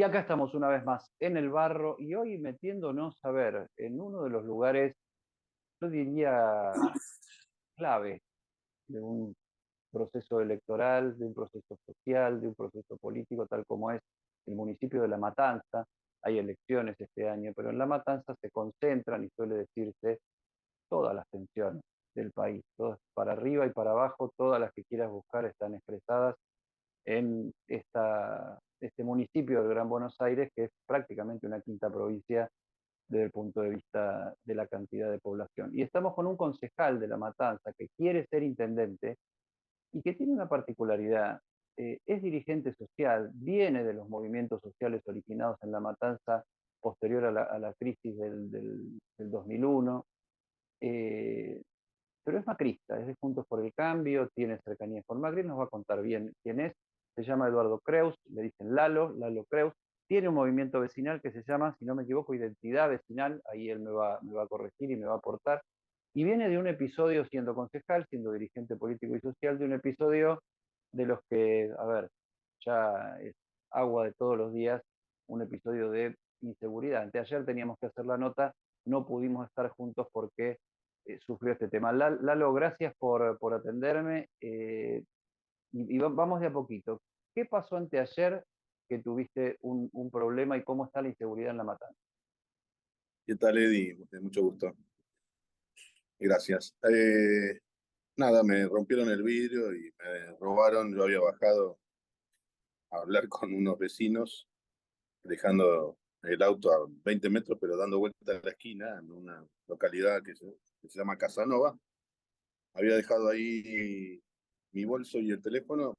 Y acá estamos una vez más en el barro y hoy metiéndonos a ver en uno de los lugares, yo diría, clave de un proceso electoral, de un proceso social, de un proceso político, tal como es el municipio de La Matanza. Hay elecciones este año, pero en La Matanza se concentran, y suele decirse, todas las tensiones del país, todas para arriba y para abajo, todas las que quieras buscar están expresadas en este municipio del Gran Buenos Aires, que es prácticamente una quinta provincia desde el punto de vista de la cantidad de población. Y estamos con un concejal de La Matanza que quiere ser intendente y que tiene una particularidad. Es dirigente social, viene de los movimientos sociales originados en La Matanza posterior a la crisis del 2001, eh, pero es macrista, es de Juntos por el Cambio, tiene cercanía con Macri, nos va a contar bien quién es. Se llama Eduardo Creus, le dicen Lalo Creus. Tiene un movimiento vecinal que se llama, si no me equivoco, Identidad Vecinal, ahí él me va a corregir y me va a aportar. Y viene de un episodio, siendo concejal, siendo dirigente político y social, de un episodio de los que, a ver, ya es agua de todos los días, un episodio de inseguridad. Anteayer teníamos que hacer la nota, no pudimos estar juntos porque sufrió este tema. Lalo, gracias por atenderme y vamos de a poquito. ¿Qué pasó anteayer que tuviste un problema y cómo está la inseguridad en La Matanza? ¿Qué tal, Eddie? Mucho gusto. Gracias. Nada, me rompieron el vidrio y me robaron. Yo había bajado a hablar con unos vecinos, dejando el auto a 20 metros, pero dando vuelta a la esquina, en una localidad que se llama Casanova. Había dejado ahí mi bolso y el teléfono.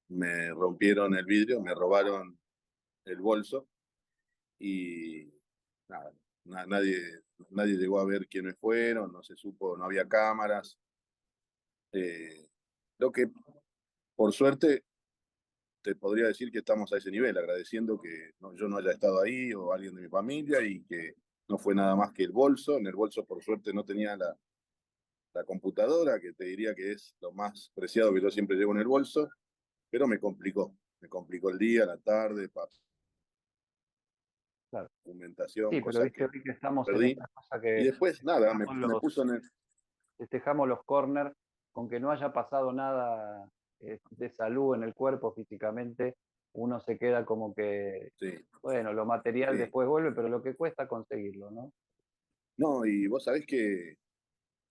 Me rompieron el vidrio, me robaron el bolso y nada, nadie llegó a ver quiénes fueron, no se supo, no había cámaras. Lo que, por suerte, te podría decir que estamos a ese nivel, agradeciendo que yo no haya estado ahí o alguien de mi familia y que no fue nada más que el bolso. En el bolso, por suerte, no tenía la computadora, que te diría que es lo más preciado que yo siempre llevo en el bolso, pero me complicó. Me complicó el día, la tarde, Claro. documentación, Sí, pero cosas viste que hoy que estamos en perdí. esta cosa Y que después, nada, festejamos me puso en el... festejamos los corners, con que no haya pasado nada de salud en el cuerpo físicamente, uno se queda como que, Sí, bueno, lo material sí. después vuelve, pero lo que cuesta conseguirlo, ¿no? No, y vos sabés que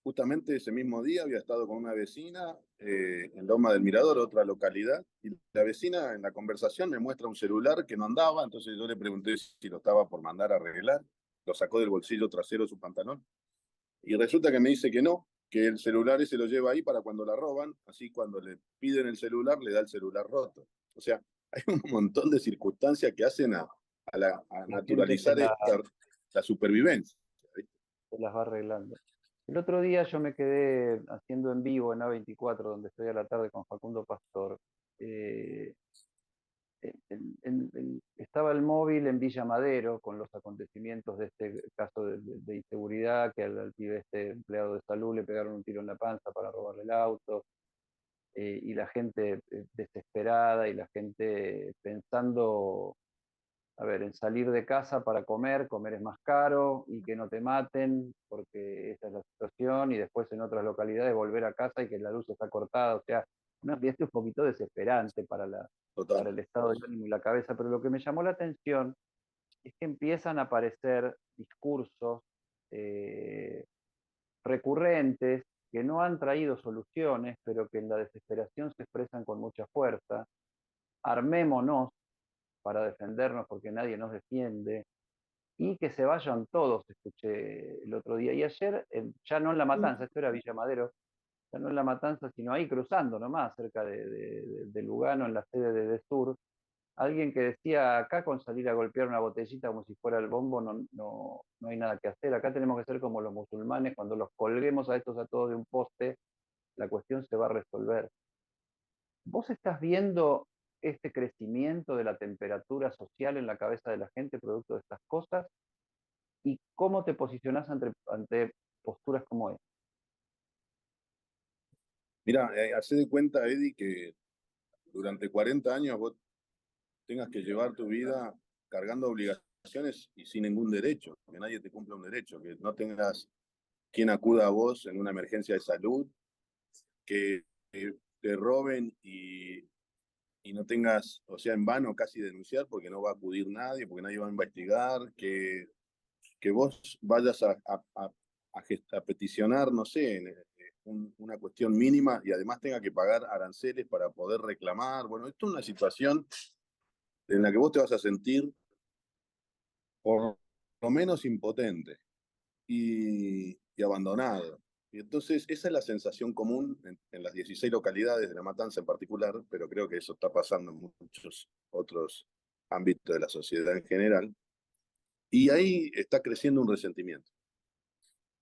justamente ese mismo día había estado con una vecina en Loma del Mirador, otra localidad, y la vecina en la conversación me muestra un celular que no andaba, entonces yo le pregunté si lo estaba por mandar a arreglar, lo sacó del bolsillo trasero de su pantalón, y resulta que me dice que no, que el celular ese lo lleva ahí para cuando la roban, así cuando le piden el celular, le da el celular roto. O sea, hay un montón de circunstancias que hacen a La gente naturalizar la supervivencia. ¿Viste? se las va arreglando. El otro día yo me quedé haciendo en vivo en A24, donde estoy a la tarde con Facundo Pastor. Eh, Estaba el móvil en Villa Madero con los acontecimientos de este caso de inseguridad, que al pibe este empleado de salud le pegaron un tiro en la panza para robarle el auto, y la gente desesperada y la gente pensando, a ver, en salir de casa para comer es más caro y que no te maten, porque esa es la situación, y después en otras localidades volver a casa y que la luz está cortada, o sea, un ambiente un poquito desesperante para Total. el estado de ánimo y la cabeza, pero lo que me llamó la atención es que empiezan a aparecer discursos eh, recurrentes que no han traído soluciones, pero que en la desesperación se expresan con mucha fuerza. Armémonos para defendernos porque nadie nos defiende, y que se vayan todos, escuché el otro día. Y ayer, ya no en La Matanza, esto era Villa Madero, ya no en La Matanza, sino ahí cruzando nomás, cerca de Lugano, en la sede de Sur, alguien que decía, acá con salir a golpear una botellita como si fuera el bombo no hay nada que hacer, acá tenemos que ser como los musulmanes, cuando los colguemos a estos a todos de un poste, la cuestión se va a resolver. ¿Vos estás viendo este crecimiento de la temperatura social en la cabeza de la gente producto de estas cosas? ¿Y cómo te posicionás ante posturas como esta? Mira, hacé de cuenta, Eddie, que durante 40 años vos tengas que llevar tu vida cargando obligaciones y sin ningún derecho, que nadie te cumpla un derecho, que no tengas quien acuda a vos en una emergencia de salud, que te roben y no tengas, o sea, en vano casi denunciar porque no va a acudir nadie, porque nadie va a investigar, que vos vayas a peticionar, no sé, una cuestión mínima y además tenga que pagar aranceles para poder reclamar. Bueno, esto es una situación en la que vos te vas a sentir por lo menos impotente y abandonado. Y entonces esa es la sensación común en las 16 localidades de La Matanza en particular, pero creo que eso está pasando en muchos otros ámbitos de la sociedad en general. Y ahí está creciendo un resentimiento.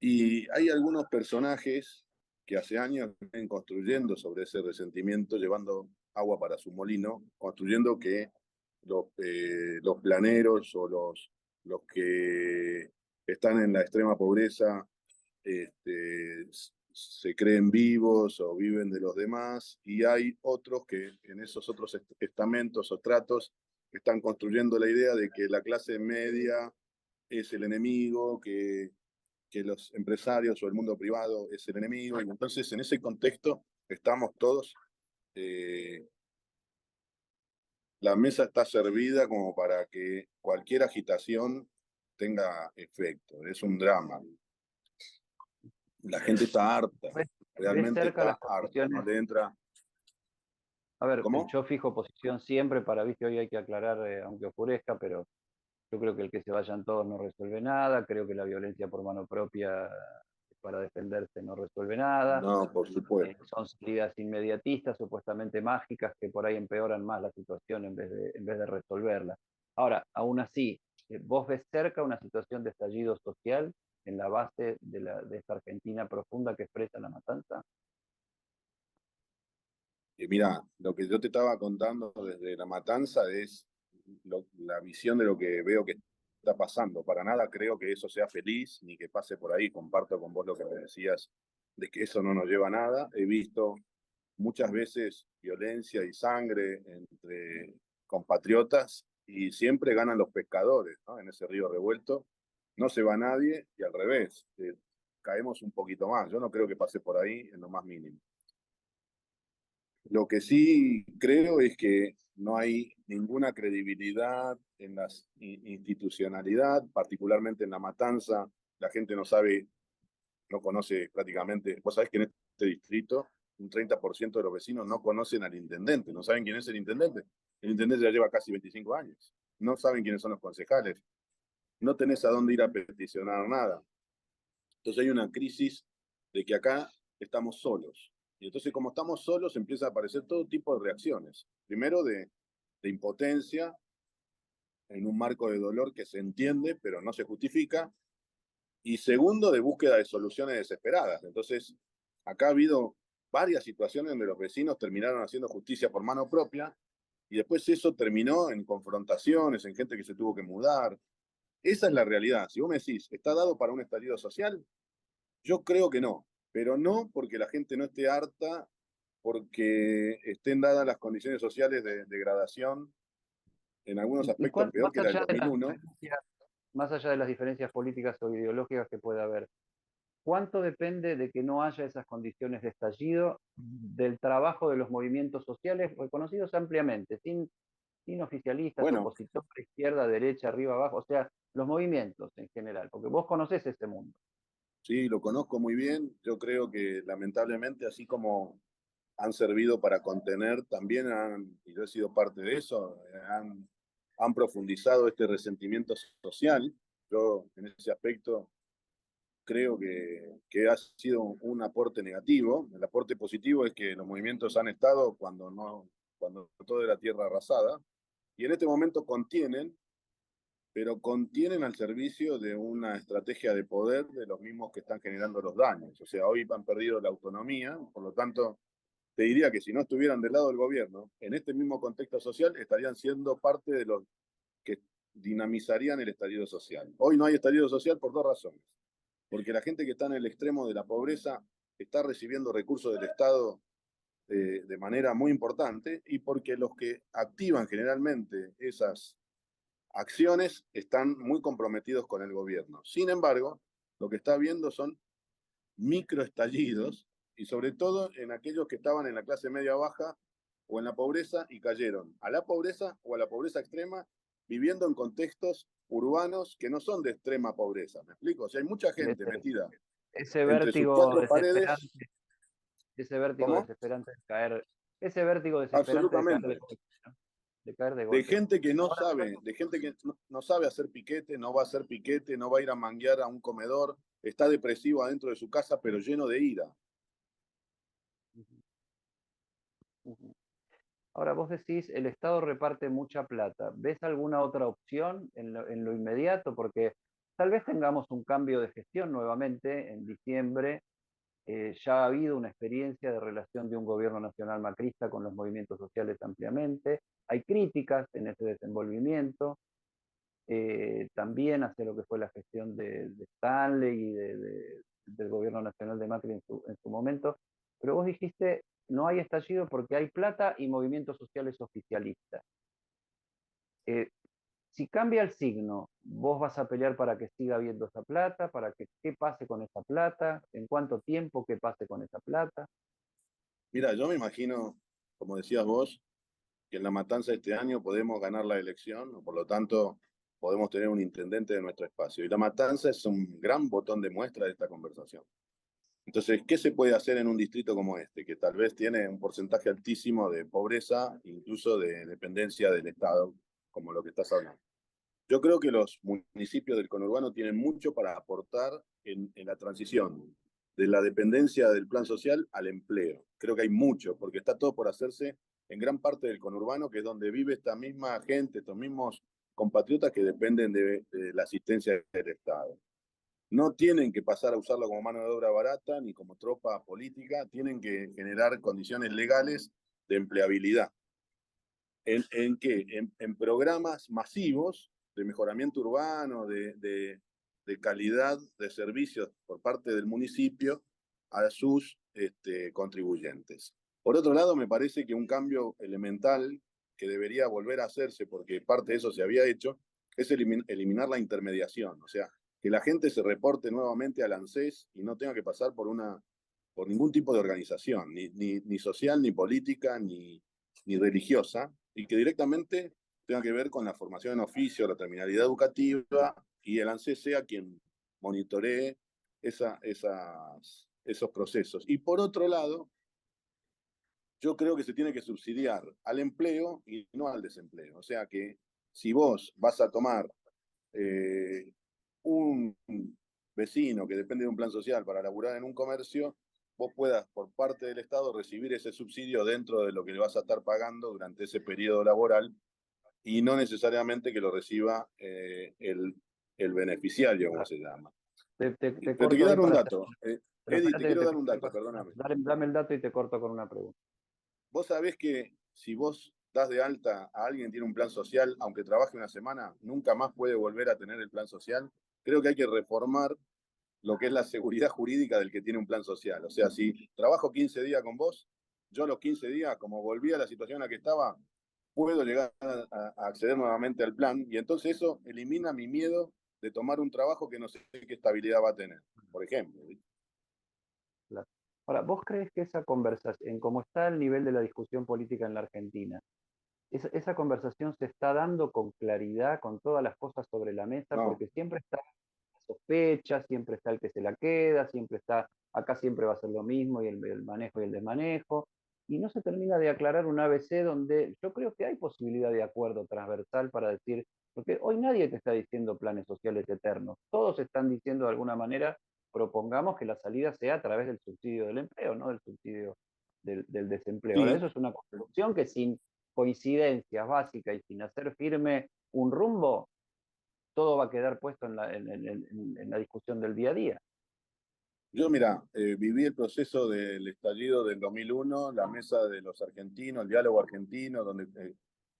Y hay algunos personajes que hace años vienen construyendo sobre ese resentimiento, llevando agua para su molino, construyendo que los planeros o los que están en la extrema pobreza este, se creen vivos o viven de los demás, y hay otros que en esos otros estamentos o tratos están construyendo la idea de que la clase media es el enemigo, que los empresarios o el mundo privado es el enemigo, y entonces en ese contexto estamos todos, eh, la mesa está servida como para que cualquier agitación tenga efecto, es un drama. La gente está harta, ¿Ves realmente cerca está las harta, no condiciones? le entra. A ver, ¿Cómo? yo fijo posición siempre para, viste, hoy hay que aclarar, aunque oscurezca, pero yo creo que el que se vayan todos no resuelve nada, creo que la violencia por mano propia para defenderse no resuelve nada, No, por supuesto. son salidas inmediatistas, supuestamente mágicas, que por ahí empeoran más la situación en vez de resolverla. Ahora, aún así, ¿vos ves cerca una situación de estallido social en la base de esta Argentina profunda que expresa La Matanza? Mira, lo que yo te estaba contando desde La Matanza es la visión de lo que veo que está pasando. Para nada creo que eso sea feliz, ni que pase por ahí. Comparto con vos lo que me decías de que eso no nos lleva a nada. He visto muchas veces violencia y sangre entre compatriotas y siempre ganan los pescadores, ¿no? En ese río revuelto no se va nadie y al revés, caemos un poquito más. Yo no creo que pase por ahí en lo más mínimo. Lo que sí creo es que no hay ninguna credibilidad en la institucionalidad, particularmente en La Matanza. La gente no sabe, no conoce prácticamente. Vos sabés que en este distrito un 30% de los vecinos no conocen al intendente, no saben quién es el intendente. El intendente ya lleva casi 25 años. No saben quiénes son los concejales. No tenés a dónde ir a peticionar nada. Entonces hay una crisis de que acá estamos solos. Y entonces como estamos solos empieza a aparecer todo tipo de reacciones. Primero de impotencia en un marco de dolor que se entiende pero no se justifica. Y segundo, de búsqueda de soluciones desesperadas. Entonces acá ha habido varias situaciones donde los vecinos terminaron haciendo justicia por mano propia y después eso terminó en confrontaciones, en gente que se tuvo que mudar. Esa es la realidad. Si vos me decís, ¿está dado para un estallido social? Yo creo que no, pero no porque la gente no esté harta, porque estén dadas las condiciones sociales de degradación, en algunos ¿Y aspectos peor más que la del allá de las 2001. diferencias, más allá de las diferencias políticas o ideológicas que pueda haber, cuánto depende de que no haya esas condiciones de estallido del trabajo de los movimientos sociales reconocidos ampliamente, sin oficialistas, Bueno, opositores, izquierda, derecha, arriba, abajo, o sea, los movimientos en general, porque vos conocés ese mundo. sí, lo conozco muy bien. Yo creo que lamentablemente, así como han servido para contener, también han, y yo he sido parte de eso, han profundizado este resentimiento social. Yo en ese aspecto creo que ha sido un aporte negativo. El aporte positivo es que los movimientos han estado cuando todo era tierra arrasada, y en este momento contienen, pero contienen al servicio de una estrategia de poder de los mismos que están generando los daños. O sea, hoy han perdido la autonomía, por lo tanto, te diría que si no estuvieran del lado del gobierno, en este mismo contexto social, estarían siendo parte de los que dinamizarían el estallido social. Hoy no hay estallido social por dos razones. Porque la gente que está en el extremo de la pobreza está recibiendo recursos del Estado de manera muy importante y porque los que activan generalmente esas acciones están muy comprometidos con el gobierno. Sin embargo, lo que está viendo son microestallidos y sobre todo en aquellos que estaban en la clase media baja o en la pobreza y cayeron a la pobreza o a la pobreza extrema viviendo en contextos urbanos que no son de extrema pobreza. ¿Me explico? O sea, hay mucha gente Ese, metida ese entre sus vértigo cuatro desesperante, paredes. ese vértigo ¿Cómo? desesperante de caer, ese vértigo desesperante Absolutamente. de caer de De golpe. gente que no Ahora, sabe, de gente que no sabe hacer piquete, no va a hacer piquete, no va a ir a manguear a un comedor, está depresivo adentro de su casa, pero lleno de ira. ujú, ujú. Ahora vos decís, el Estado reparte mucha plata. ¿Ves alguna otra opción en lo inmediato? Porque tal vez tengamos un cambio de gestión nuevamente en diciembre. Ya ha habido una experiencia de relación de un gobierno nacional macrista con los movimientos sociales ampliamente. Hay críticas en ese desenvolvimiento, también hacia lo que fue la gestión de Stanley y del gobierno nacional de Macri en su momento. Pero vos dijiste, no hay estallido porque hay plata y movimientos sociales oficialistas. Eh, si cambia el signo, vos vas a pelear para que siga habiendo esa plata, para que qué pase con esa plata, en cuánto tiempo qué pase con esa plata. Mira, yo me imagino, como decías vos, que en la matanza de este año podemos ganar la elección, o por lo tanto podemos tener un intendente de nuestro espacio. Y la matanza es un gran botón de muestra de esta conversación. Entonces, ¿qué se puede hacer en un distrito como este, que tal vez tiene un porcentaje altísimo de pobreza, incluso de dependencia del Estado, como lo que estás hablando? Yo creo que los municipios del conurbano tienen mucho para aportar en la transición de la dependencia del plan social al empleo. Creo que hay mucho, porque está todo por hacerse en gran parte del conurbano, que es donde vive esta misma gente, estos mismos compatriotas que dependen de la asistencia del Estado. No tienen que pasar a usarlo como mano de obra barata ni como tropa política, tienen que generar condiciones legales de empleabilidad. ¿En qué? En programas masivos de mejoramiento urbano, de calidad de servicios por parte del municipio a sus contribuyentes. Por otro lado, me parece que un cambio elemental que debería volver a hacerse, porque parte de eso se había hecho, es eliminar la intermediación. O sea, que la gente se reporte nuevamente al ANSES y no tenga que pasar por ningún tipo de organización, ni social, ni política, ni religiosa, y que directamente tenga que ver con la formación en oficio, la terminalidad educativa, y el ANSES sea quien monitoree esos procesos. Y por otro lado, yo creo que se tiene que subsidiar al empleo y no al desempleo. O sea que si vos vas a tomar un vecino que depende de un plan social para laburar en un comercio, vos puedas por parte del Estado recibir ese subsidio dentro de lo que le vas a estar pagando durante ese periodo laboral y no necesariamente que lo reciba el beneficiario, como Ah, se llama. te Pero te corto quiero ahí dar un para hacer, dato. pero Eddie, te espérate que quiero te dar un corto ahí dato, perdóname. dame el dato y te corto con una pregunta. Vos sabés que si vos das de alta a alguien que tiene un plan social, aunque trabaje una semana, nunca más puede volver a tener el plan social. Creo que hay que reformar lo que es la seguridad jurídica del que tiene un plan social. O sea, si trabajo 15 días con vos, yo a los 15 días, como volví a la situación en la que estaba, puedo llegar a acceder nuevamente al plan y entonces eso elimina mi miedo de tomar un trabajo que no sé qué estabilidad va a tener, por ejemplo. Claro. Ahora, ¿vos crees que esa conversación, en cómo está el nivel de la discusión política en la Argentina, esa conversación se está dando con claridad, con todas las cosas sobre la mesa? No, Porque siempre está la sospecha, siempre está el que se la queda, siempre está, acá siempre va a ser lo mismo y el manejo y el desmanejo, y no se termina de aclarar un ABC donde yo creo que hay posibilidad de acuerdo transversal para decir, porque hoy nadie te está diciendo planes sociales eternos, todos están diciendo de alguna manera, propongamos que la salida sea a través del subsidio del empleo, no del subsidio del desempleo. Ahora, sí, eso es una construcción que sin coincidencias básicas y sin hacer firme un rumbo, todo va a quedar puesto en la discusión del día a día. yo mira, viví el proceso del estallido del 2001, la mesa de los argentinos, el diálogo argentino, donde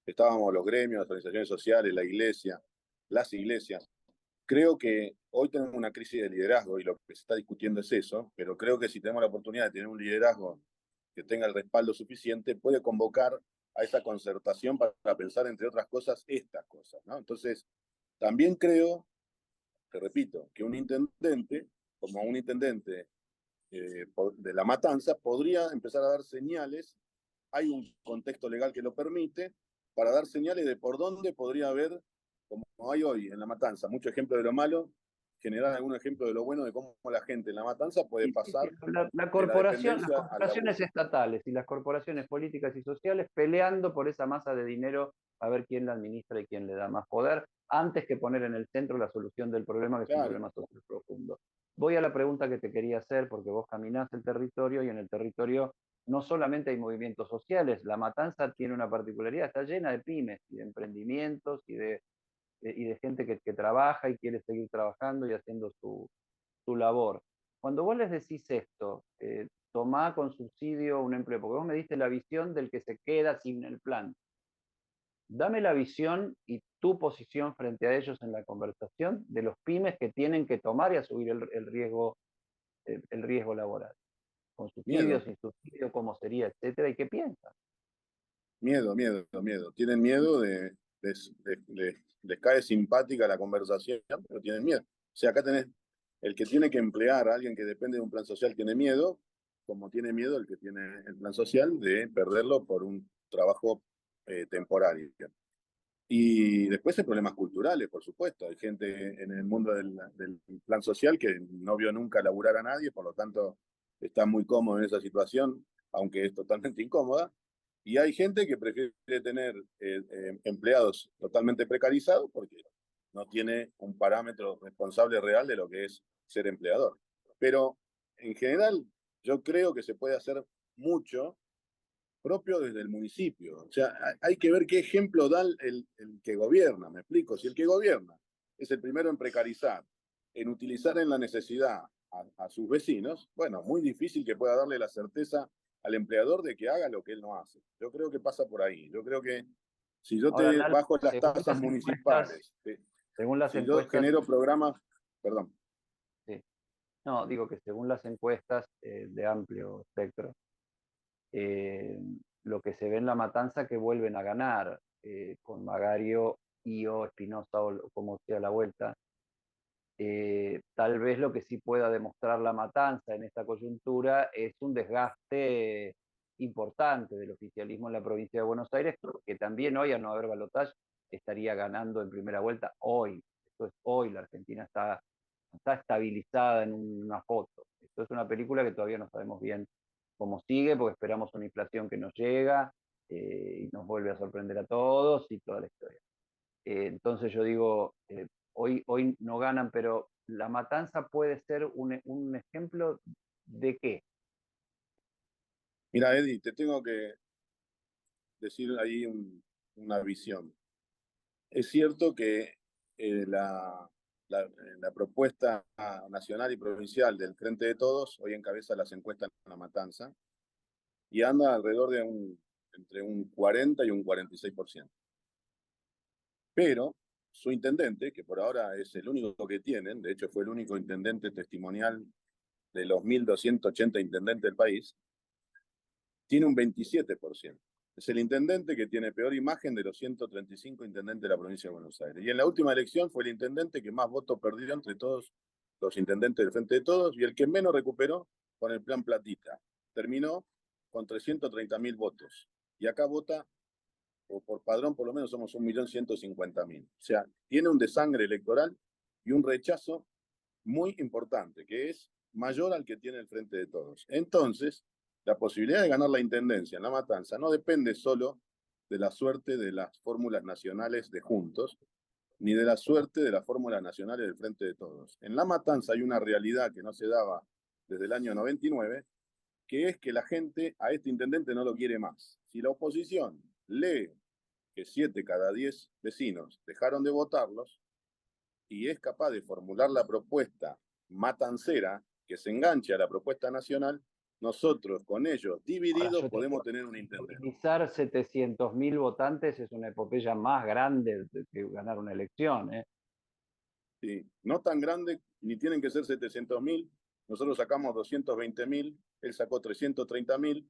estábamos los gremios, las organizaciones sociales, la iglesia, las iglesias. Creo que hoy tenemos una crisis de liderazgo y lo que se está discutiendo es eso, pero creo que si tenemos la oportunidad de tener un liderazgo que tenga el respaldo suficiente, puede convocar a esa concertación para pensar, entre otras cosas, estas cosas, ¿no? Entonces, también creo, te repito, que un intendente, como un intendente de La Matanza, podría empezar a dar señales, hay un contexto legal que lo permite, para dar señales de por dónde podría haber, como hay hoy en La Matanza, mucho ejemplo de lo malo, generar algún ejemplo de lo bueno, de cómo la gente en La Matanza puede Sí, sí, sí. pasar La de la corporación, las dependencia al corporaciones laburo. estatales y las corporaciones políticas y sociales peleando por esa masa de dinero a ver quién la administra y quién le da más poder, antes que poner en el centro la solución del problema, que es un Claro, problema social profundo. Voy a la pregunta que te quería hacer, porque vos caminás el territorio y en el territorio no solamente hay movimientos sociales, La Matanza tiene una particularidad, está llena de pymes y de emprendimientos y de gente que trabaja y quiere seguir trabajando y haciendo su labor. Cuando vos les decís esto, tomá con subsidio un empleo, porque vos me diste la visión del que se queda sin el plan. Dame la visión y tu posición frente a ellos en la conversación de los pymes que tienen que tomar y asumir el riesgo laboral. Con subsidio, miedo, sin subsidio, cómo sería, etcétera, y qué piensan. miedo. Tienen miedo les cae simpática la conversación, pero tienen miedo. O sea, acá tenés el que tiene que emplear a alguien que depende de un plan social, tiene miedo, como tiene miedo el que tiene el plan social de perderlo por un trabajo temporario. Y después hay problemas culturales, por supuesto. Hay gente en el mundo del plan social que no vio nunca laburar a nadie, por lo tanto está muy cómodo en esa situación, aunque es totalmente incómoda. Y hay gente que prefiere tener empleados totalmente precarizados porque no tiene un parámetro responsable real de lo que es ser empleador. Pero en general, yo creo que se puede hacer mucho propio desde el municipio. O sea, hay que ver qué ejemplo da el que gobierna, me explico. Si el que gobierna es el primero en precarizar, en utilizar en la necesidad a sus vecinos, bueno, muy difícil que pueda darle la certeza al empleador de que haga lo que él no hace. Yo creo que pasa por ahí. Yo creo que si yo Ahora, te Lalo, bajo las tasas municipales, según las si yo encuestas, genero programas, perdón, sí. No, digo que según las encuestas de amplio espectro, eh, lo que se ve en La Matanza que vuelven a ganar con Magario, Io, Espinosa o como sea la vuelta. Tal vez lo que sí pueda demostrar La Matanza en esta coyuntura es un desgaste importante del oficialismo en la provincia de Buenos Aires, que también hoy, al no haber balotaje, estaría ganando en primera vuelta hoy. Esto es hoy, la Argentina está estabilizada en una foto. Esto es una película que todavía no sabemos bien cómo sigue, porque esperamos una inflación que nos llega y nos vuelve a sorprender a todos y toda la historia. Entonces yo digo, hoy no ganan, pero La Matanza puede ser un ejemplo de qué. mira, Eddie, te tengo que decir ahí una visión. Es cierto que la propuesta nacional y provincial del Frente de Todos hoy encabeza las encuestas en La Matanza y anda alrededor de entre un 40 y un 46%. Pero su intendente, que por ahora es el único que tienen, de hecho fue el único intendente testimonial de los 1.280 intendentes del país, tiene un 27%. Es el intendente que tiene peor imagen de los 135 intendentes de la provincia de Buenos Aires. Y en la última elección fue el intendente que más votos perdió entre todos los intendentes del Frente de Todos y el que menos recuperó con el plan Platita. Terminó con 330.000 votos. Y acá vota, o por padrón por lo menos somos 1.150.000. O sea, tiene un desangre electoral y un rechazo muy importante, que es mayor al que tiene el Frente de Todos. Entonces, la posibilidad de ganar la intendencia en La Matanza no depende solo de la suerte de las fórmulas nacionales de Juntos, ni de la suerte de las fórmulas nacionales del Frente de Todos. En La Matanza hay una realidad que no se daba desde el año 99, que es que la gente a este intendente no lo quiere más. Si la oposición lee que 7 cada 10 vecinos dejaron de votarlos, y es capaz de formular la propuesta matancera que se enganche a la propuesta nacional, nosotros con ellos Ahora divididos yo te podemos digo, tener un intendente. movilizar 700.000 votantes es una epopeya más grande que ganar una elección. Sí, no tan grande, ni tienen que ser 700.000. Nosotros sacamos 220.000, él sacó 330.000.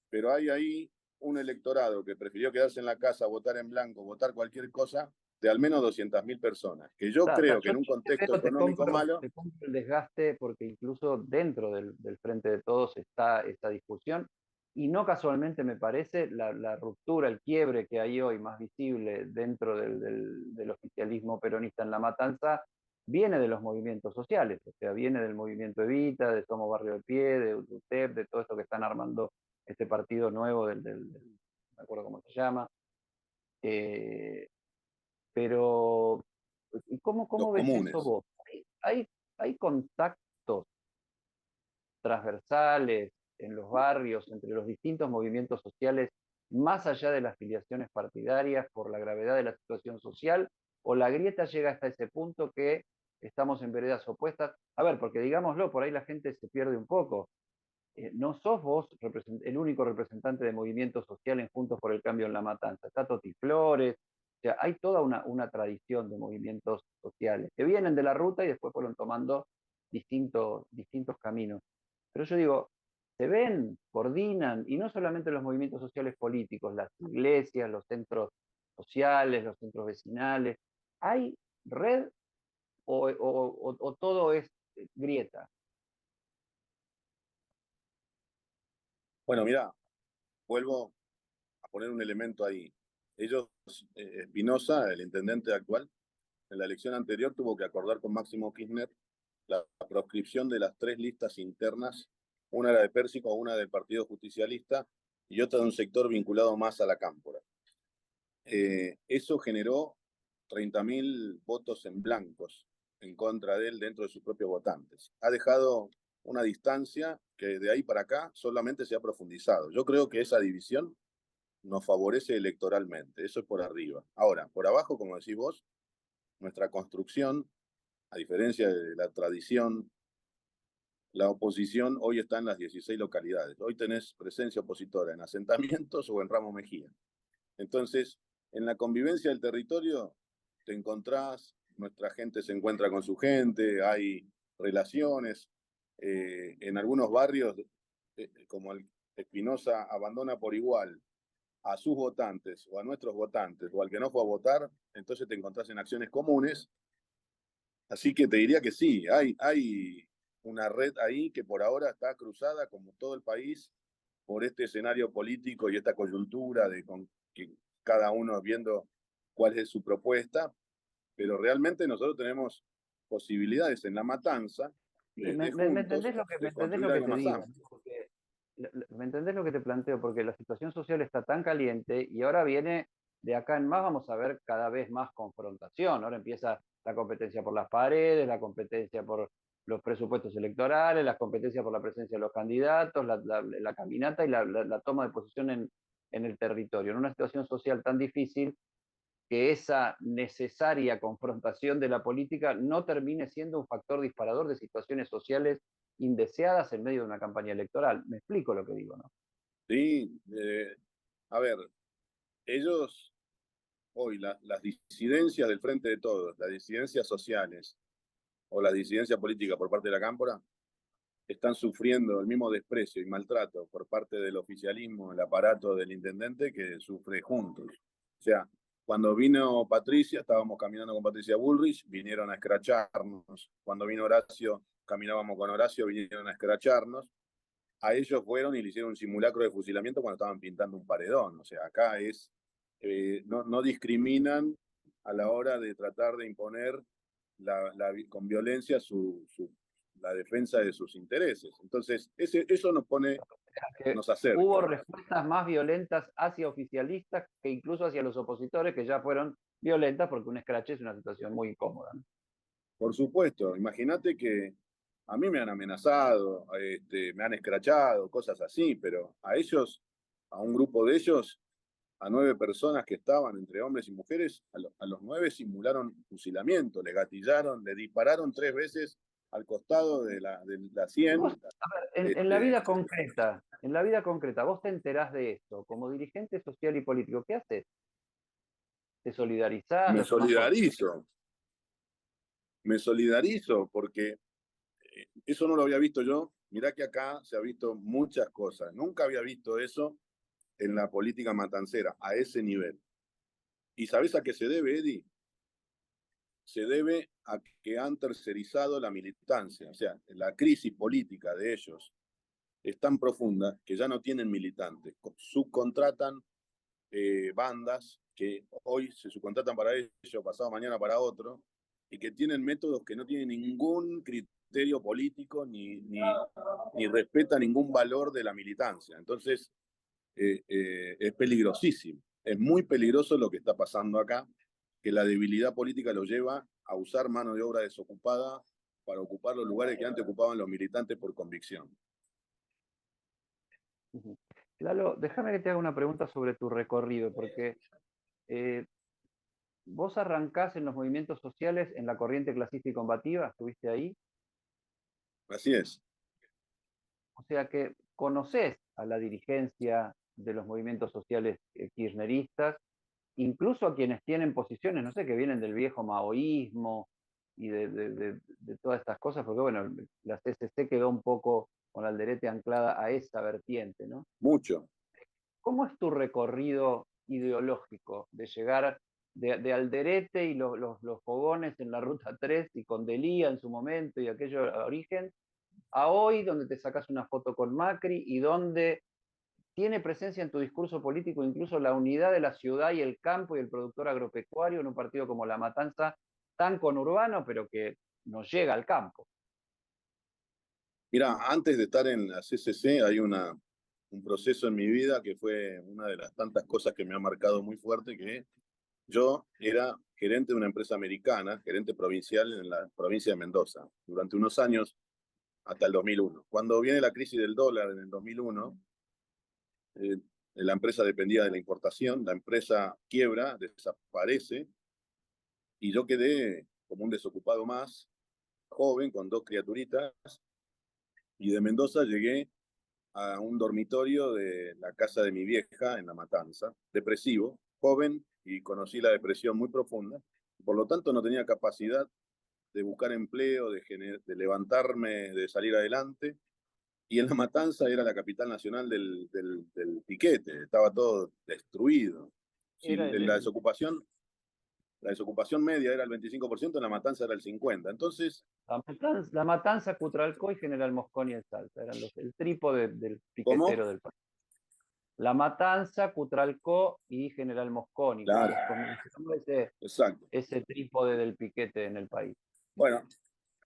pero hay ahí un electorado que prefirió quedarse en la casa, votar en blanco, votar cualquier cosa, de al menos 200.000 personas, que yo creo que Yo en un te contexto veo, económico malo. te compro el desgaste porque incluso dentro del Frente de Todos está esta discusión y no casualmente me parece la ruptura, el quiebre que hay hoy más visible dentro del oficialismo peronista en La Matanza viene de los movimientos sociales, o sea, viene del movimiento Evita, de Somos Barrio de Pie, de UTEP, de todo esto que están armando este partido nuevo no me acuerdo cómo se llama. Eh, pero, Los ¿cómo ves eso comunes. vos? ¿Hay, hay contactos transversales en los barrios entre los distintos movimientos sociales, más allá de las afiliaciones partidarias por la gravedad de la situación social? ¿O la grieta llega hasta ese punto que estamos en veredas opuestas? A ver, porque digámoslo, por ahí la gente se pierde un poco. No sos vos el único representante de movimiento social en Juntos por el Cambio en La Matanza. Está Toti Flores, o sea, hay toda una tradición de movimientos sociales que vienen de la ruta y después fueron tomando distintos caminos. Pero yo digo, se ven, coordinan, y no solamente los movimientos sociales políticos, las iglesias, los centros sociales, los centros vecinales. ¿Hay red o todo es grieta? Bueno, mira, vuelvo a poner un elemento ahí. Ellos, Espinosa, el intendente actual, en la elección anterior tuvo que acordar con Máximo Kirchner la proscripción de las tres listas internas, una era de Pérsico, una del Partido Justicialista y otra de un sector vinculado más a la Cámpora. Eso generó 30.000 votos en blancos en contra de él dentro de sus propios votantes. Ha dejado una distancia que de ahí para acá solamente se ha profundizado. Yo creo que esa división nos favorece electoralmente, eso es por arriba. Ahora, por abajo, como decís vos, nuestra construcción, a diferencia de la tradición, la oposición hoy está en las 16 localidades. Hoy tenés presencia opositora en asentamientos o en Ramos Mejía. Entonces, en la convivencia del territorio te encontrás, nuestra gente se encuentra con su gente, hay relaciones. En algunos barrios, como el Espinosa abandona por igual a sus votantes o a nuestros votantes o al que no fue a votar, entonces te encontrás en acciones comunes. Así que te diría que sí, hay una red ahí que por ahora está cruzada como todo el país por este escenario político y esta coyuntura de con que cada uno viendo cuál es su propuesta, pero realmente nosotros tenemos posibilidades en La Matanza ¿Me, de me juntos me de entendés construir lo que algo te más digo? amplio. Porque, ¿me entendés lo que te planteo? Porque la situación social está tan caliente y ahora viene de acá en más, vamos a ver cada vez más confrontación. Ahora empieza la competencia por las paredes, la competencia por los presupuestos electorales, la competencia por la presencia de los candidatos, la caminata y la toma de posición en el territorio. En una situación social tan difícil, que esa necesaria confrontación de la política no termine siendo un factor disparador de situaciones sociales indeseadas en medio de una campaña electoral. Me explico lo que digo, ¿no? Sí, a ver, ellos hoy, las disidencias del Frente de Todos, las disidencias sociales o la disidencia política por parte de la Cámpora, están sufriendo el mismo desprecio y maltrato por parte del oficialismo, el aparato del intendente, que sufre juntos. O sea, cuando vino Patricia, estábamos caminando con Patricia Bullrich, vinieron a escracharnos. Cuando vino Horacio, caminábamos con Horacio, vinieron a escracharnos. A ellos fueron y le hicieron un simulacro de fusilamiento cuando estaban pintando un paredón. O sea, acá es, no discriminan a la hora de tratar de imponer con violencia la defensa de sus intereses. Entonces, eso Que nos hubo acerca. respuestas más violentas hacia oficialistas que incluso hacia los opositores, que ya fueron violentas porque un escrache es una situación muy incómoda, ¿no? Por supuesto, imagínate que a mí me han amenazado, me han escrachado, cosas así, pero a ellos, a un grupo de ellos, a 9 personas que estaban entre hombres y mujeres, a los 9 simularon fusilamiento, le gatillaron, le dispararon 3 veces al costado de la Y vos, 100. a ver, Este, en la vida concreta, vos te enterás de esto como dirigente social y político, ¿qué haces? ¿Te solidarizás? me ¿Lo tomás por... solidarizo, me solidarizo porque eso no lo había visto yo mirá que acá se ha visto muchas cosas. Nunca había visto eso en la política matancera, a ese nivel. ¿Y sabés a qué se debe, Eddie? Se debe a que han tercerizado la militancia. O sea, la crisis política de ellos es tan profunda que ya no tienen militantes. Subcontratan bandas que hoy se subcontratan para ellos, pasado mañana para otro, y que tienen métodos que no tienen ningún criterio político ni respeta ningún valor de la militancia. Entonces, es peligrosísimo. Es muy peligroso lo que está pasando acá, que la debilidad política lo lleva a usar mano de obra desocupada para ocupar los lugares que antes ocupaban los militantes por convicción. Lalo, déjame que te haga una pregunta sobre tu recorrido, porque vos arrancás en los movimientos sociales en la corriente clasista y combativa, ¿estuviste ahí? Así es. O sea que conocés a la dirigencia de los movimientos sociales kirchneristas, incluso a quienes tienen posiciones, no sé, que vienen del viejo maoísmo y de todas estas cosas, porque bueno, la CCC quedó un poco con la alderete anclada a esa vertiente, ¿no? Mucho. ¿Cómo es tu recorrido ideológico de llegar de Alderete y los fogones en la Ruta 3 y con Delía en su momento y aquello a origen, a hoy donde te sacas una foto con Macri y donde tiene presencia en tu discurso político incluso la unidad de la ciudad y el campo y el productor agropecuario en un partido como La Matanza, tan conurbano, pero que nos llega al campo? Mira, antes de estar en la CCC hay un proceso en mi vida que fue una de las tantas cosas que me ha marcado muy fuerte, que yo era gerente de una empresa americana, gerente provincial en la provincia de Mendoza, durante unos años hasta el 2001. Cuando viene la crisis del dólar en el 2001, eh, la empresa dependía de la importación, la empresa quiebra, desaparece, y yo quedé como un desocupado más, joven, con dos criaturitas, y de Mendoza llegué a un dormitorio de la casa de mi vieja en La Matanza, depresivo, joven, y conocí la depresión muy profunda. Por lo tanto, no tenía capacidad de buscar empleo, de levantarme, de salir adelante. Y en La Matanza era la capital nacional del piquete, estaba todo destruido. Si Era la desocupación media era el 25%, en La Matanza era el 50%. Entonces, la Matanza, Cutralcó y General Mosconi en Salta, eran el trípode del ¿cómo? piquetero del país. La Matanza, Cutralcó y General Mosconi, Claro, comenzó exacto. ese trípode del piquete en el país. Bueno,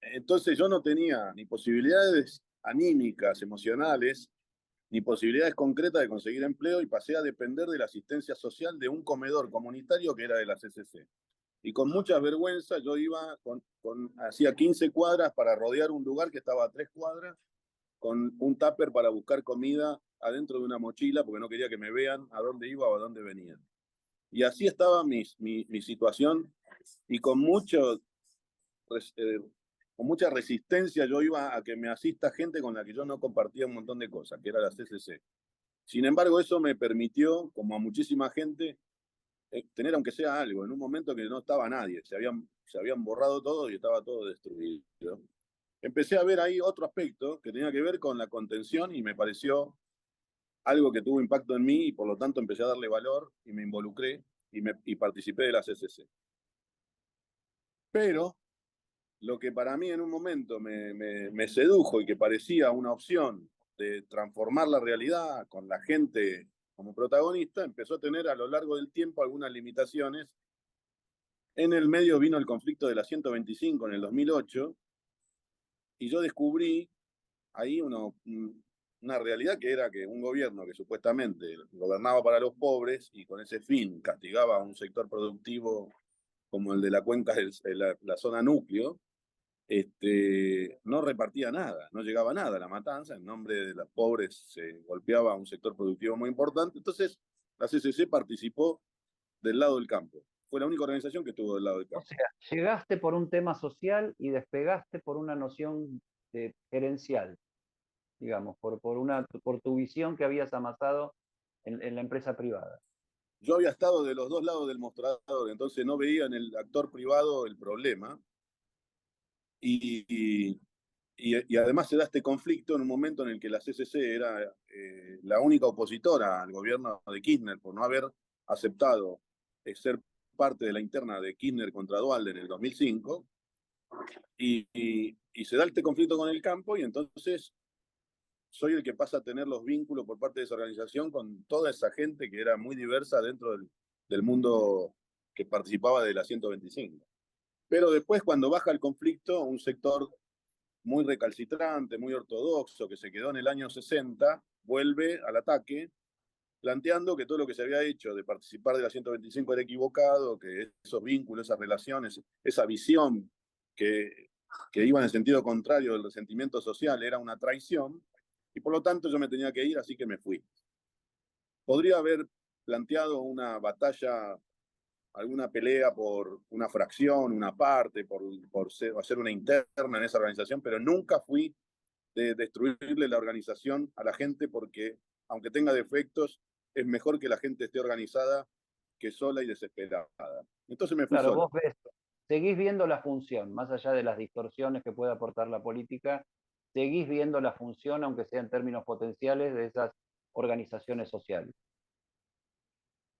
entonces yo no tenía ni posibilidades anímicas, emocionales, ni posibilidades concretas de conseguir empleo y pasé a depender de la asistencia social de un comedor comunitario que era de la CCC. Y con mucha vergüenza yo iba, hacía 15 cuadras para rodear un lugar que estaba a 3 cuadras, con un tupper para buscar comida adentro de una mochila, porque no quería que me vean a dónde iba o a dónde venía. Y así estaba mi situación, y eh, con mucha resistencia yo iba a que me asista gente con la que yo no compartía un montón de cosas, que era la CCC. Sin embargo, eso me permitió, como a muchísima gente, tener aunque sea algo, en un momento que no estaba nadie, se habían borrado todo y estaba todo destruido. Empecé a ver ahí otro aspecto que tenía que ver con la contención y me pareció algo que tuvo impacto en mí y por lo tanto empecé a darle valor y me involucré y participé de la CCC. Pero lo que para mí en un momento me sedujo y que parecía una opción de transformar la realidad con la gente como protagonista, empezó a tener a lo largo del tiempo algunas limitaciones. En el medio vino el conflicto de la 125 en el 2008 y yo descubrí ahí una realidad que era que un gobierno que supuestamente gobernaba para los pobres y con ese fin castigaba a un sector productivo como el de la cuenca, la zona núcleo, no repartía nada, no llegaba nada a La Matanza, en nombre de los pobres se golpeaba a un sector productivo muy importante. Entonces la CCC participó del lado del campo, fue la única organización que estuvo del lado del O campo. sea, llegaste por un tema social y despegaste por una noción gerencial, digamos, por tu visión que habías amasado en la empresa privada. Yo había estado de los dos lados del mostrador, entonces no veía en el actor privado el problema, y, y además se da este conflicto en un momento en el que la CCC era la única opositora al gobierno de Kirchner por no haber aceptado ser parte de la interna de Kirchner contra Duhalde en el 2005, y se da este conflicto con el campo, y entonces soy el que pasa a tener los vínculos por parte de esa organización con toda esa gente que era muy diversa dentro del mundo que participaba de la 125. Pero después, cuando baja el conflicto, un sector muy recalcitrante, muy ortodoxo, que se quedó en el año 60, vuelve al ataque, planteando que todo lo que se había hecho de participar de la 125 era equivocado, que esos vínculos, esas relaciones, esa visión que iba en el sentido contrario del resentimiento social era una traición, y por lo tanto yo me tenía que ir, así que me fui. Podría haber planteado una batalla, alguna pelea por una fracción, una parte, por hacer una interna en esa organización, pero nunca fui de destruirle la organización a la gente, porque aunque tenga defectos, es mejor que la gente esté organizada que sola y desesperada. Entonces me fui Claro, solo. vos ves, seguís viendo la función, más allá de las distorsiones que puede aportar la política, seguís viendo la función, aunque sea en términos potenciales, de esas organizaciones sociales.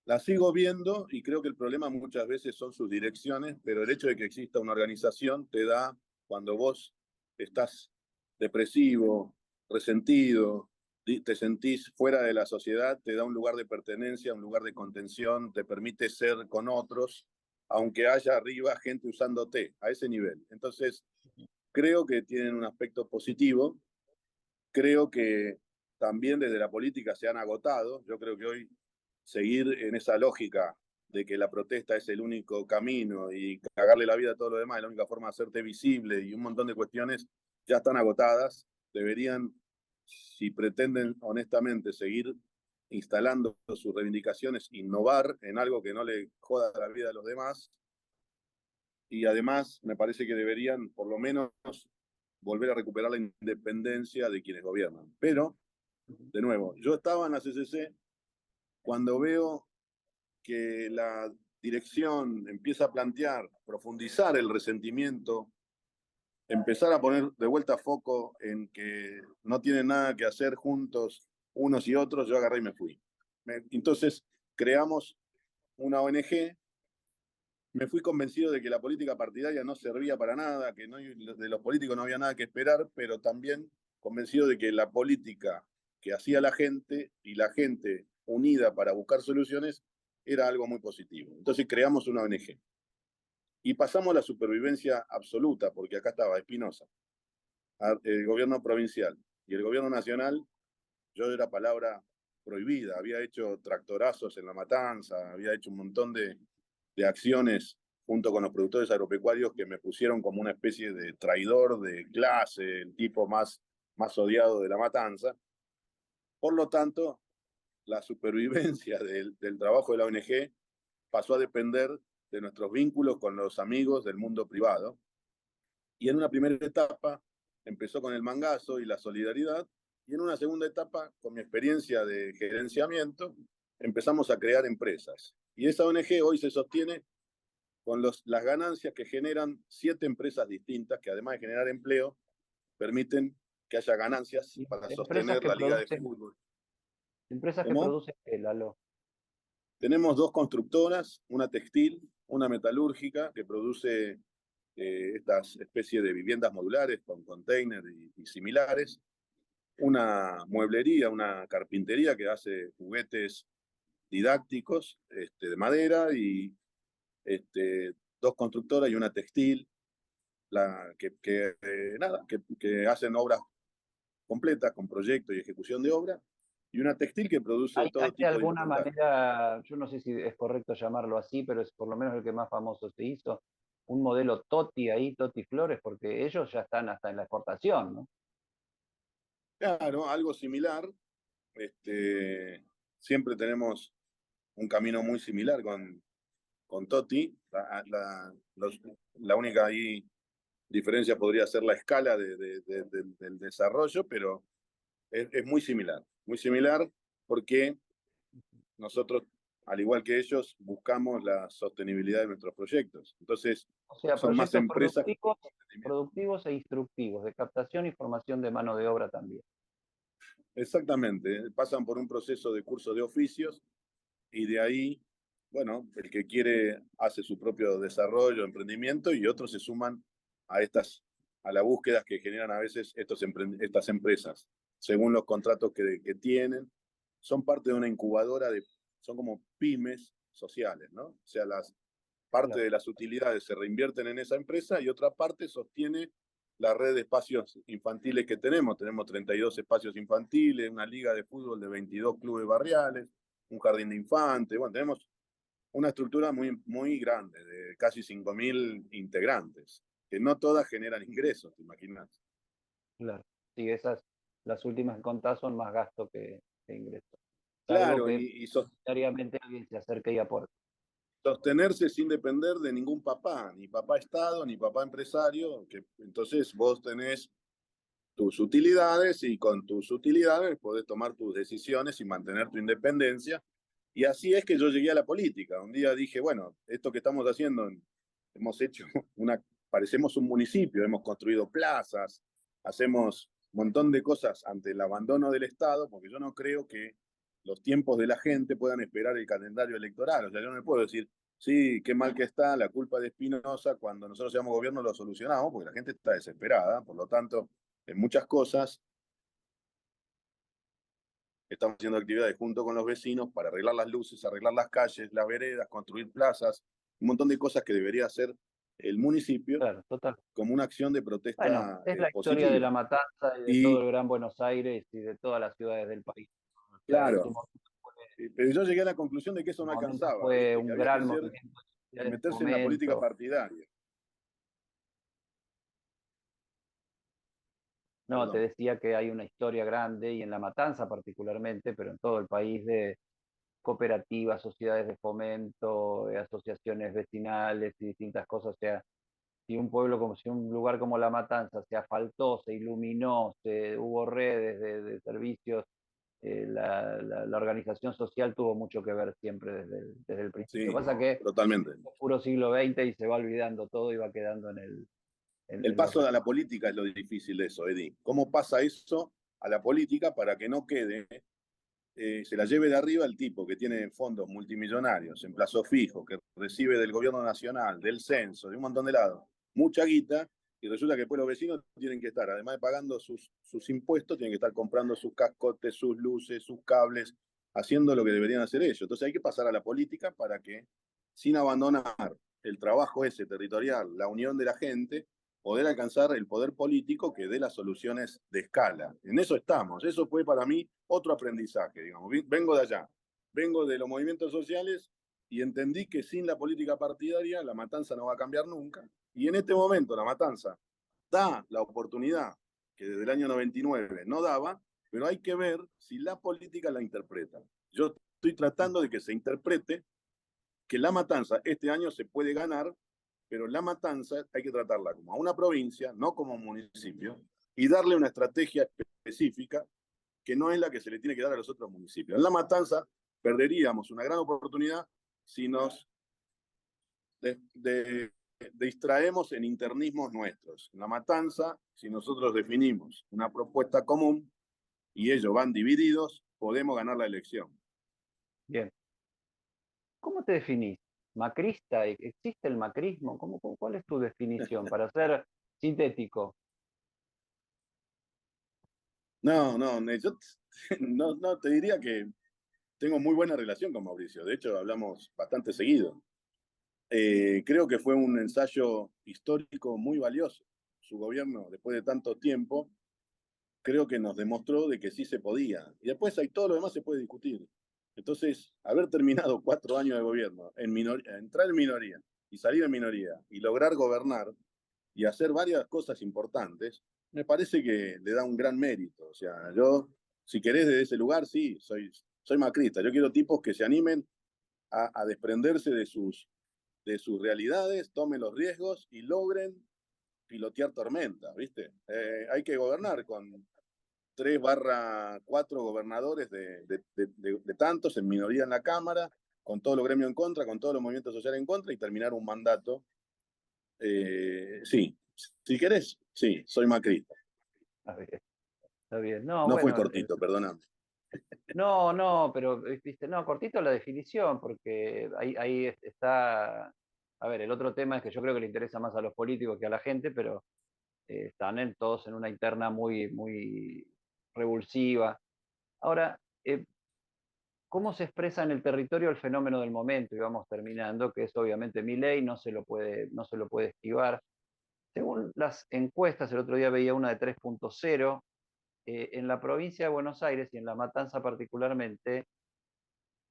La sigo viendo y creo que el problema muchas veces son sus direcciones, pero el hecho de que exista una organización te da, cuando vos estás depresivo, resentido, te sentís fuera de la sociedad, te da un lugar de pertenencia, un lugar de contención, te permite ser con otros, aunque haya arriba gente usándote a ese nivel. Entonces, creo que tienen un aspecto positivo. Creo que también desde la política se han agotado. Yo creo que hoy seguir en esa lógica de que la protesta es el único camino y cagarle la vida a todo lo demás es la única forma de hacerte visible, y un montón de cuestiones ya están agotadas. Deberían, si pretenden honestamente seguir instalando sus reivindicaciones, innovar en algo que no le joda la vida a los demás, y además me parece que deberían por lo menos volver a recuperar la independencia de quienes gobiernan. Pero, de nuevo, yo estaba en la CCC cuando veo que la dirección empieza a plantear, profundizar el resentimiento, empezar a poner de vuelta foco en que no tienen nada que hacer juntos unos y otros, yo agarré y me fui. Entonces creamos una ONG. Me fui convencido de que la política partidaria no servía para nada, que no, de los políticos no había nada que esperar, pero también convencido de que la política que hacía la gente, y la gente unida para buscar soluciones, era algo muy positivo. Entonces creamos una ONG y pasamos la supervivencia absoluta, porque acá estaba Espinosa, el gobierno provincial y el gobierno nacional. Yo era palabra prohibida, había hecho tractorazos en La Matanza, había hecho un montón de acciones junto con los productores agropecuarios que me pusieron como una especie de traidor de clase, el tipo más odiado de La Matanza. Por lo tanto, la supervivencia del trabajo de la ONG pasó a depender de nuestros vínculos con los amigos del mundo privado. Y en una primera etapa empezó con el mangazo y la solidaridad, y en una segunda etapa, con mi experiencia de gerenciamiento, empezamos a crear empresas. Y esa ONG hoy se sostiene con las ganancias que generan 7 empresas distintas, que además de generar empleo, permiten que haya ganancias Y para empresas sostener que la liga de producen, fútbol. empresas que ¿Cómo? producen qué, Lalo. Tenemos 2 constructoras, una textil, una metalúrgica, que produce estas especies de viviendas modulares con container y similares, una mueblería, una carpintería que hace juguetes didácticos de madera, y 2 constructoras y una textil, nada, que hacen obras completas con proyecto y ejecución de obra, y una textil que produce ¿Hay todo de tipo de alguna indumentaria. manera, yo no sé si es correcto llamarlo así, pero es por lo menos el que más famoso se hizo, un modelo Toti ahí, Toti Flores, porque ellos ya están hasta en la exportación, ¿no? Claro, algo similar. Siempre tenemos un camino muy similar con Totti. La única ahí diferencia podría ser la escala del desarrollo, pero es muy similar porque nosotros al igual que ellos, buscamos la sostenibilidad de nuestros proyectos. Entonces, O sea, son más proyectos empresas que productivos e instructivos, de captación y formación de mano de obra también. exactamente, pasan por un proceso de curso de oficios y de ahí, bueno, el que quiere hace su propio desarrollo, emprendimiento y otros se suman a a las búsquedas que generan a veces estas empresas, según los contratos que tienen. Son parte de una incubadora son como pymes sociales, ¿no? O sea, parte Claro, de las utilidades se reinvierten en esa empresa y otra parte sostiene la red de espacios infantiles que tenemos. Tenemos 32 espacios infantiles, una liga de fútbol de 22 clubes barriales, un jardín de infantes. Bueno, tenemos una estructura muy grande, de casi 5.000 integrantes, que no todas generan ingresos, ¿te imaginas? claro. Sí, las últimas que contás son más gasto que ingreso. Salvo Claro, que voluntariamente alguien se acerque y aporte. sostenerse sin depender de ningún papá, ni papá Estado, ni papá empresario, que entonces vos tenés tus utilidades y con tus utilidades podés tomar tus decisiones y mantener tu independencia. Y así es que yo llegué a la política. Un día dije, bueno, esto que estamos haciendo, hemos hecho parecemos un municipio, hemos construido plazas, hacemos un montón de cosas ante el abandono del Estado, porque yo no creo que los tiempos de la gente puedan esperar el calendario electoral. O sea, yo no me puedo decir, sí, qué mal que está, la culpa de Espinosa, cuando nosotros seamos gobierno lo solucionamos, porque la gente está desesperada. Por lo tanto, en muchas cosas estamos haciendo actividades junto con los vecinos para arreglar las luces, arreglar las calles, las veredas, construir plazas, un montón de cosas que debería hacer el municipio Claro, total. como una acción de Bueno, protesta es la historia de positiva. La Matanza y de todo Y el Gran Buenos Aires y de todas las ciudades del país. O sea, claro, pero yo llegué a la conclusión de que en eso su no momento alcanzaba, fue ¿viste? Que un había que gran movimiento social de meterse en la política fomento. partidaria. No, te Perdón. decía que hay una historia grande y en La Matanza particularmente, pero en todo el país de cooperativas, sociedades de fomento, asociaciones vecinales y distintas cosas. O sea, si un pueblo como si un lugar como La Matanza se asfaltó, se iluminó, hubo redes de servicios, la organización social tuvo mucho que ver siempre desde el principio. Sí, Pasa que es totalmente. puro siglo XX y se va olvidando todo y va quedando El en los paso a la recuerdos. política es lo difícil de eso, Eddie. ¿Cómo pasa eso a la política para que no quede, se la lleve de arriba el tipo que tiene fondos multimillonarios en plazo fijo, que recibe del gobierno nacional, del censo, de un montón de lados, mucha guita, y resulta que después los vecinos tienen que estar, además de pagando sus impuestos, tienen que estar comprando sus cascotes, sus luces, sus cables, haciendo lo que deberían hacer ellos. Entonces hay que pasar a la política para que, sin abandonar el trabajo ese territorial, la unión de la gente, poder alcanzar el poder político que dé las soluciones de escala. En eso estamos. Eso fue para mí otro aprendizaje, digamos. Vengo de allá, vengo de los movimientos sociales y entendí que sin la política partidaria la matanza no va a cambiar nunca. Y en este momento la matanza da la oportunidad que desde el año 99 no daba, pero hay que ver si la política la interpreta. Yo estoy tratando de que se interprete que la matanza este año se puede ganar, pero la matanza hay que tratarla como a una provincia, no como un municipio, y darle una estrategia específica que no es la que se le tiene que dar a los otros municipios. En la matanza perderíamos una gran oportunidad si nos distraemos en internismos nuestros. En la matanza, si nosotros definimos una propuesta común y ellos van divididos, podemos ganar la elección. Bien. ¿Cómo te definís? ¿Macrista? ¿Existe el macrismo? ¿Cuál es tu definición? Para ser sintético. Yo no, te diría que tengo muy buena relación con Mauricio. De hecho, hablamos bastante seguido. Creo que fue un ensayo histórico muy valioso. Su gobierno, después de tanto tiempo, creo que nos demostró de que sí se podía. Y después hay todo lo demás se puede discutir. Entonces, haber terminado 4 años de gobierno, entrar en minoría y salir en minoría y lograr gobernar y hacer varias cosas importantes, me parece que le da un gran mérito. O sea, yo, si querés desde ese lugar, sí, soy macrista. Yo quiero tipos que se animen a desprenderse de sus realidades, tomen los riesgos y logren pilotear tormentas, ¿viste? Hay que gobernar con 3/4 gobernadores de tantos en minoría en la Cámara, con todos los gremios en contra, con todos los movimientos sociales en contra y terminar un mandato. Sí, si querés, sí, soy macrista. Está bien, está bien. No, No fue bueno, cortito, perdóname. no, no, pero viste, no, cortito la definición, porque ahí está. A ver, el otro tema es que yo creo que le interesa más a los políticos que a la gente, pero están todos en una interna muy, muy revulsiva. Ahora, ¿cómo se expresa en el territorio el fenómeno del momento? Y vamos terminando, que es obviamente Milei, no se lo puede esquivar. Según las encuestas, el otro día veía una de 3.0, en la provincia de Buenos Aires y en La Matanza particularmente,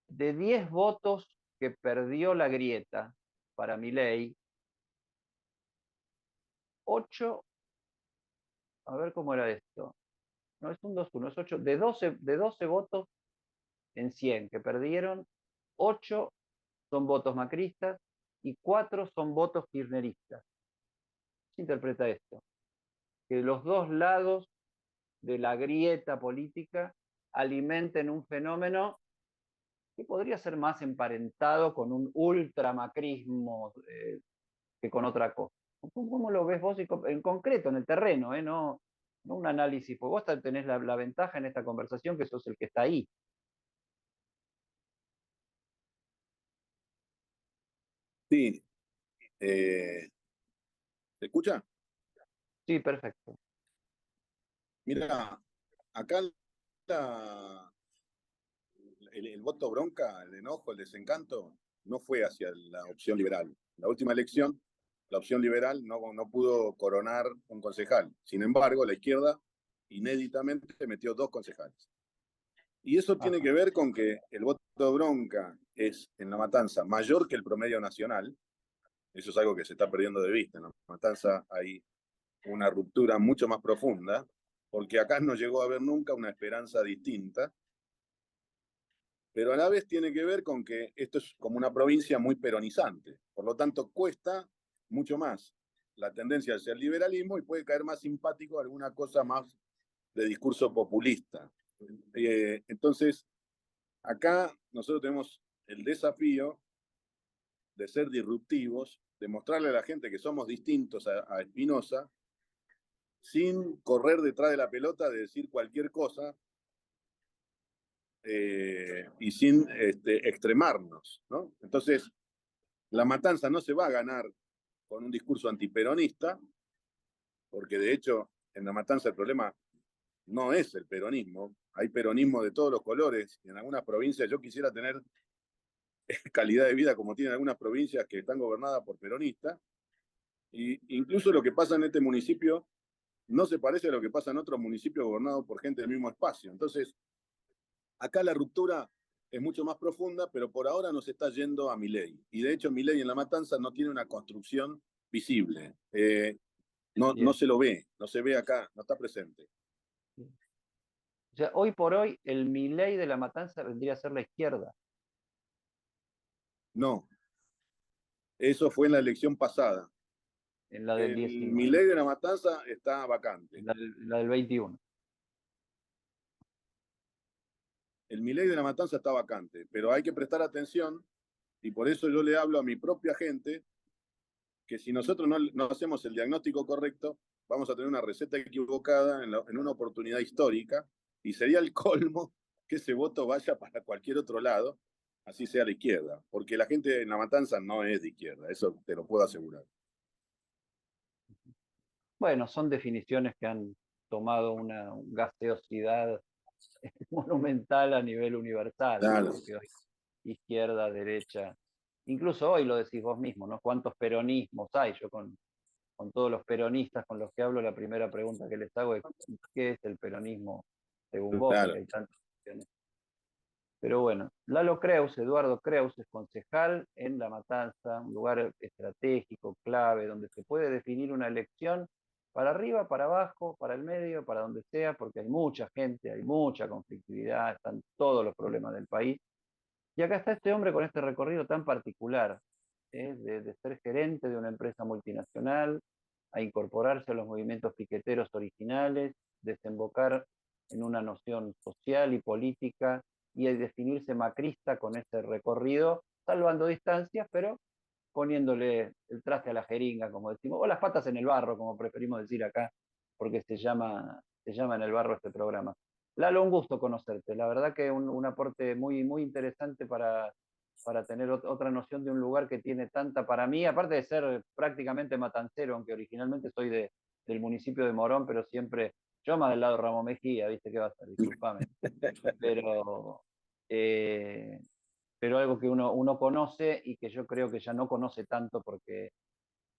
de 10 votos que perdió la grieta para Milei, 8, a ver cómo era esto, no es un 2-1, es 8, de doce votos en 100 que perdieron, 8 son votos macristas y 4 son votos kirchneristas. ¿Qué se interpreta esto? Que los dos lados de la grieta política alimenten un fenómeno que podría ser más emparentado con un ultramacrismo que con otra cosa. ¿Cómo lo ves vos en concreto, en el terreno? No un análisis, porque vos tenés la ventaja en esta conversación que sos el que está ahí. Sí, ¿se escucha? Sí, perfecto. Mira, acá la- el voto bronca, el enojo, el desencanto, no fue hacia la opción liberal. La última elección, la opción liberal no pudo coronar un concejal. Sin embargo, la izquierda inéditamente metió 2 concejales. Y eso tiene Ajá. que ver con que el voto bronca es en La Matanza mayor que el promedio nacional. Eso es algo que se está perdiendo de vista. En La Matanza hay una ruptura mucho más profunda, porque acá no llegó a haber nunca una esperanza distinta, pero a la vez tiene que ver con que esto es como una provincia muy peronizante, por lo tanto cuesta mucho más la tendencia hacia el liberalismo y puede caer más simpático a alguna cosa más de discurso populista. Entonces, acá nosotros tenemos el desafío de ser disruptivos, de mostrarle a la gente que somos distintos a Espinosa, sin correr detrás de la pelota de decir cualquier cosa y sin extremarnos, ¿no? Entonces, la matanza no se va a ganar con un discurso antiperonista, porque de hecho en la matanza el problema no es el peronismo, hay peronismo de todos los colores, y en algunas provincias yo quisiera tener calidad de vida como tienen algunas provincias que están gobernadas por peronistas, y incluso lo que pasa en este municipio no se parece a lo que pasa en otros municipios gobernados por gente del mismo espacio. Entonces, acá la ruptura es mucho más profunda, pero por ahora nos está yendo a Milei. Y de hecho, Milei en La Matanza no tiene una construcción visible. No Bien. se lo ve, no se ve acá, no está presente. Bien. O sea, hoy por hoy el Milei de La Matanza vendría a ser la izquierda, No, eso fue en la elección pasada. en la del El 19, Milei de La Matanza está vacante. en la del 21. El Milei de La Matanza está vacante, pero hay que prestar atención y por eso yo le hablo a mi propia gente que si nosotros no hacemos el diagnóstico correcto, vamos a tener una receta equivocada en una oportunidad histórica y sería el colmo que ese voto vaya para cualquier otro lado, así sea la izquierda, porque la gente en La Matanza no es de izquierda, eso te lo puedo asegurar. Bueno, son definiciones que han tomado una gaseosidad monumental a nivel universal, ¿no? Claro, Porque hoy izquierda, derecha, incluso hoy lo decís vos mismo, ¿no? ¿Cuántos peronismos hay? Yo con todos los peronistas con los que hablo, la primera pregunta que les hago es ¿qué es el peronismo según vos? claro. Porque hay tantas opciones. Pero bueno, Lalo Creus, Eduardo Creus, es concejal en La Matanza, un lugar estratégico, clave, donde se puede definir una elección para arriba, para abajo, para el medio, para donde sea, porque hay mucha gente, hay mucha conflictividad, están todos los problemas del país. Y acá está este hombre con este recorrido tan particular, de ser gerente de una empresa multinacional, a incorporarse a los movimientos piqueteros originales, desembocar en una noción social y política y definirse macrista con ese recorrido, salvando distancias, pero poniéndole el traste a la jeringa, como decimos, o las patas en el barro, como preferimos decir acá, porque se llama en el barro este programa. Lalo, un gusto conocerte. La verdad que un aporte muy, muy interesante para tener otra noción de un lugar que tiene tanta, para mí, aparte de ser prácticamente matancero, aunque originalmente soy del municipio de Morón, pero siempre, yo más del lado de Ramón Mejía, ¿viste qué va a ser? Disculpame. Pero, pero algo que uno conoce y que yo creo que ya no conoce tanto porque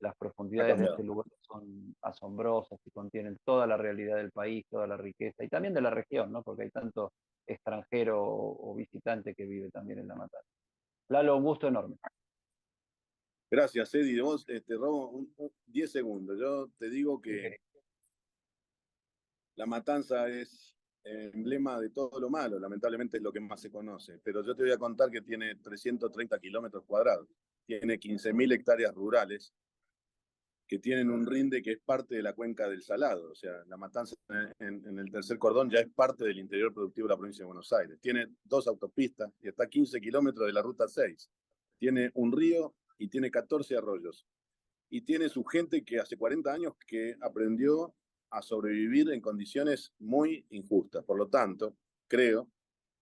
las Ha profundidades de este cambiado. lugar son asombrosas y contienen toda la realidad del país, toda la riqueza y también de la región, ¿no? Porque hay tanto extranjero o visitante que vive también en La Matanza. Lalo, un gusto enorme. Gracias, Eddie. Vos, te robo 10 segundos. Yo te digo que La Matanza es emblema de todo lo malo, lamentablemente es lo que más se conoce, pero yo te voy a contar que tiene 330 kilómetros cuadrados, tiene 15.000 hectáreas rurales, que tienen un rinde que es parte de la cuenca del Salado, o sea, La Matanza en el tercer cordón ya es parte del interior productivo de la provincia de Buenos Aires, tiene 2 autopistas y está a 15 kilómetros de la Ruta 6, tiene un río y tiene 14 arroyos, y tiene su gente que hace 40 años que aprendió a sobrevivir en condiciones muy injustas. Por lo tanto, creo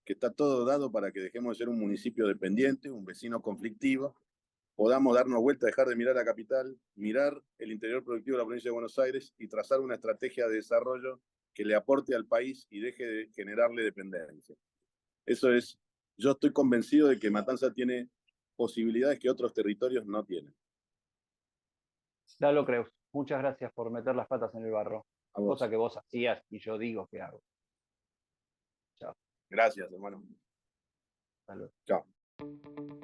que está todo dado para que dejemos de ser un municipio dependiente, un vecino conflictivo, podamos darnos vuelta, dejar de mirar la capital, mirar el interior productivo de la provincia de Buenos Aires y trazar una estrategia de desarrollo que le aporte al país y deje de generarle dependencia. Eso es, yo estoy convencido de que Matanza tiene posibilidades que otros territorios no tienen. Lalo Creus, muchas gracias por meter las patas en el barro, A vos. cosa que vos hacías y yo digo que hago. Chao. Gracias, hermano. Salud. Chao.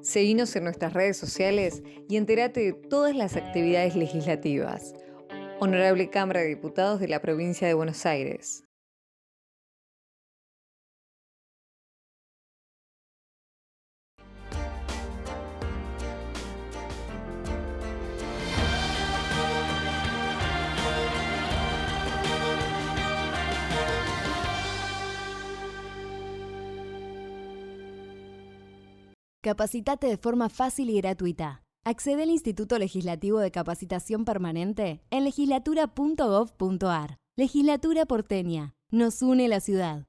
Seguinos en nuestras redes sociales y entérate de todas las actividades legislativas. Honorable Cámara de Diputados de la Provincia de Buenos Aires. Capacitate de forma fácil y gratuita. Accede al Instituto Legislativo de Capacitación Permanente en legislatura.gov.ar. Legislatura porteña. Nos une la ciudad.